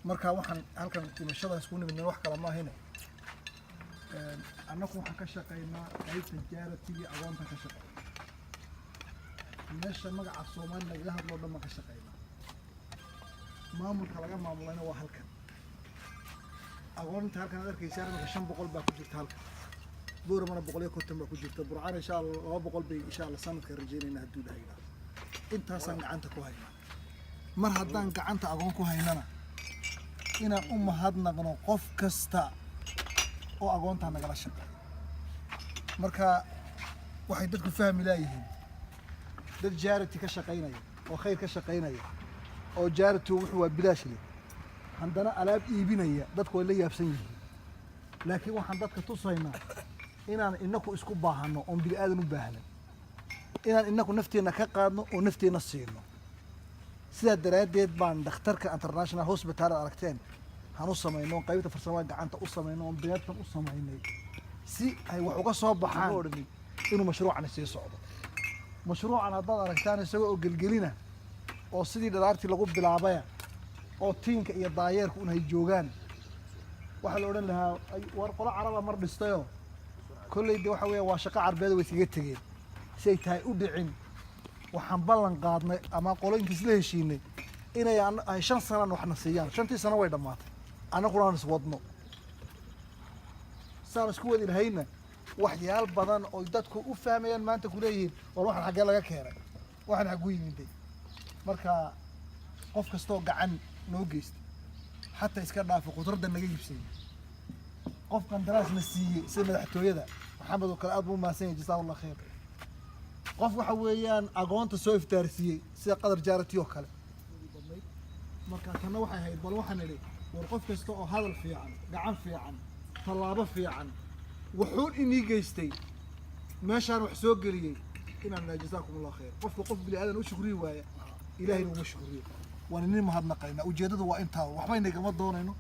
marka waxaan halkan dhimashada isku nimidnay wax kala ma ahine annagu waxaan ka shaqaynaa qaybta jaaratiga agoonta ka shaqeeya meesha magaca Soomaaliya laga hadlo dhamma ka shaqeeya maamulka laga maamulayna waa halkan agoonta halkan arkaysaa marka 500 baa ku jirta halkan buurmana 150 baa ku jirta burcaan insha Allah 200 bay insha Allah sanadka rajeynayna haduu dhahaynaa intaasaan gacanta ku haynaa mar haddaan gacanta agoon ku haynana inaan u mahadnaqno qof kasta oo agoonta nagala shaqeeyo marka waxay dadku fahmi laayihiin dad jaarati ka shaqeynaya oo khayr ka shaqeynaya oo jaaratu wuxuu waa bilaash leh handana alaab iibinaya dadku way la yaabsan yihiin laakiin waxaan dadka tusaynaa inaan inaku isku baahano oo bil aadan u baahnan inaan inaku nafteena ka qaadno oo nafteena siino sida daraadeed baan dhakhtarka international hospital aragteen hanu sameeyno qaybta farsamada gacanta u sameeyno beertan u sameeynay si ay wax uga soo baxaan inuu mashruucan sii socdo mashruucan hadda aragtaan isagoo gelgelina oo sidii dhalaartii lagu bilaabay oo tiinka iyo daayeerku inay joogaan waxa la oran lahaa war qolo caraba mar dhistayo kulleeyda waxa weeye waa shaqo carbeed way iskaga tageen si ay tahay u dhicin waxaan ballan qaadnay ama qoloyinkiis la heshiinay inay ay 5 sano waxna siiyaan 5 sano way dhamaatay anaguna aan iswadno saan isku wadi lahayna waxyaal badan oo dadku u fahmayaan maanta ku leeyihiin war waxan xagee laga keenay waxan xagu yimiday marka qof kasto gacan noo geystay hatta iska dhaafo qudrada naga yibsay qofkan daraasna siiyay sida madaxtooyada maxamed oo kale aad buu maasan yahay jazakallahu khayr qof waxa weeyaan agoonta soo iftaarsiiyay sida qadar jaarati oo kale marka kana waxay ahayd bal waxaan idhi war qof kasta oo hadal fiican gacan fiican talaabo fiican wuxuu inii geystay meeshaan wax soo galiyay inaan jazakumullahu khayr qofka qof bil aadan u shukriyo waaya ilaahay uu shukriyo waan inii mahadnaqayna ujeedadu waa intaa waxba inagama doonayno